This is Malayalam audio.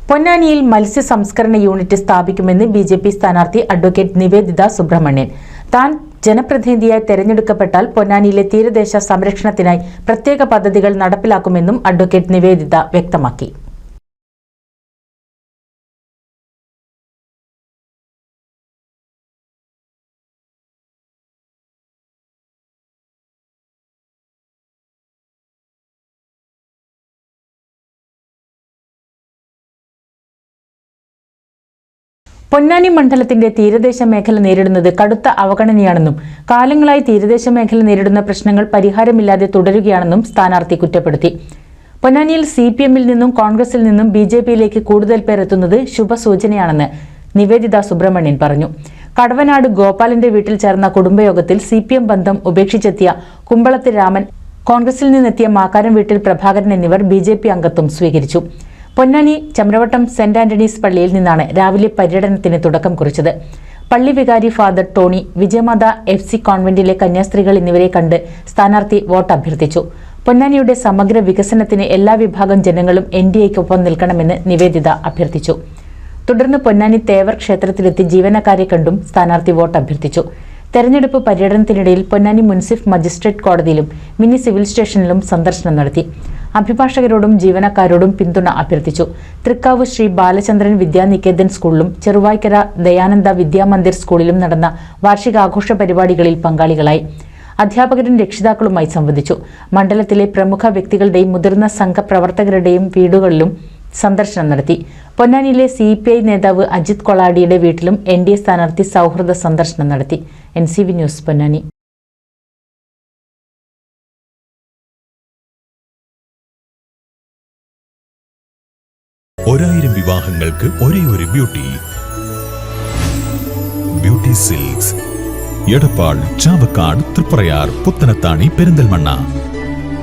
പൊന്നാനിയിൽ മത്സ്യ സംസ്കരണ യൂണിറ്റ് സ്ഥാപിക്കുമെന്ന് ബിജെപി സ്ഥാനാർത്ഥി അഡ്വക്കേറ്റ് നിവേദിത സുബ്രഹ്മണ്യൻ. താൻ ജനപ്രതിനിധിയായി തെരഞ്ഞെടുക്കപ്പെട്ടാൽ പൊന്നാനിയിലെ തീരദേശ സംരക്ഷണത്തിനായി പ്രത്യേക പദ്ധതികൾ നടപ്പിലാക്കുമെന്നും അഡ്വക്കേറ്റ് നിവേദിത വ്യക്തമാക്കി. പൊന്നാനി മണ്ഡലത്തിന്റെ തീരദേശ മേഖല നേരിടുന്നത് കടുത്ത അവഗണനയാണെന്നും കാലങ്ങളായി തീരദേശ മേഖല നേരിടുന്ന പ്രശ്നങ്ങൾ പരിഹാരമില്ലാതെ തുടരുകയാണെന്നും സ്ഥാനാർത്ഥി കുറ്റപ്പെടുത്തി. പൊന്നാനിയിൽ CPM-ൽ നിന്നും കോൺഗ്രസിൽ നിന്നും BJP-യിലേക്ക് കൂടുതൽ പേർ എത്തുന്നത് ശുഭസൂചനയാണെന്ന് നിവേദിത സുബ്രഹ്മണ്യൻ പറഞ്ഞു. കടവനാട് ഗോപാലന്റെ വീട്ടിൽ ചേർന്ന കുടുംബയോഗത്തിൽ CPM ബന്ധം ഉപേക്ഷിച്ചെത്തിയ കുമ്പളത്ത് രാമൻ, കോൺഗ്രസിൽ നിന്നെത്തിയ മാക്കാരം വീട്ടിൽ പ്രഭാകരൻ എന്നിവർ BJP അംഗത്വം സ്വീകരിച്ചു. പൊന്നാനി ചമ്രവട്ടം സെന്റ് ആന്റണീസ് പള്ളിയിൽ നിന്നാണ് രാവിലെ പര്യടനത്തിന് തുടക്കം കുറിച്ചത്. പള്ളി വികാരി ഫാദർ ടോണി, വിജയമാത FC കോൺവെന്റിലെ കന്യാസ്ത്രീകൾ എന്നിവരെ കണ്ട് സ്ഥാനാർത്ഥി വോട്ട് അഭ്യർത്ഥിച്ചു. പൊന്നാനിയുടെ സമഗ്ര വികസനത്തിന് എല്ലാ വിഭാഗം ജനങ്ങളും NDAയ്ക്കൊപ്പം നിൽക്കണമെന്ന് നിവേദിത അഭ്യർത്ഥിച്ചു. തുടർന്ന് പൊന്നാനി തേവർ ക്ഷേത്രത്തിലെത്തി ജീവനക്കാരെ കണ്ടും സ്ഥാനാർത്ഥി വോട്ട് അഭ്യർത്ഥിച്ചു. തെരഞ്ഞെടുപ്പ് പര്യടനത്തിനിടയിൽ പൊന്നാനി മുൻസിഫ് മജിസ്ട്രേറ്റ് കോടതിയിലും മിനി സിവിൽ സ്റ്റേഷനിലും സന്ദർശനം നടത്തി. അഭിഭാഷകരോടും ജീവനക്കാരോടും പിന്തുണ അഭ്യർത്ഥിച്ചു. തൃക്കാവ് ശ്രീ ബാലചന്ദ്രൻ വിദ്യാനികേതൻ സ്കൂളിലും ചെറുവായ്ക്കര ദയാനന്ദ വിദ്യാമന്ദിർ സ്കൂളിലും നടന്ന വാർഷികാഘോഷ പരിപാടികളിൽ പങ്കാളികളായി. അധ്യാപകരും രക്ഷിതാക്കളുമായി സംവദിച്ചു. മണ്ഡലത്തിലെ പ്രമുഖ വ്യക്തികളുടെയും മുതിർന്ന സംഘപ്രവർത്തകരുടെയും വീടുകളിലും സന്ദർശനം നടത്തി. പൊന്നാനിയിലെ CPI നേതാവ് അജിത് കൊളാടിയുടെ വീട്ടിലും NDA സ്ഥാനാർത്ഥി സൗഹൃദ സന്ദർശനം നടത്തി. NCV news Ponnani. ഒരായിരം വിവാഹങ്ങൾക്ക് ഒരേ ഒരു ബ്യൂട്ടി സിൽക്സ്, എടപ്പാൾ, ചാവക്കാട്, തൃപ്രയാർ, പുത്തനത്താണി, പെരിന്തൽമണ്ണ.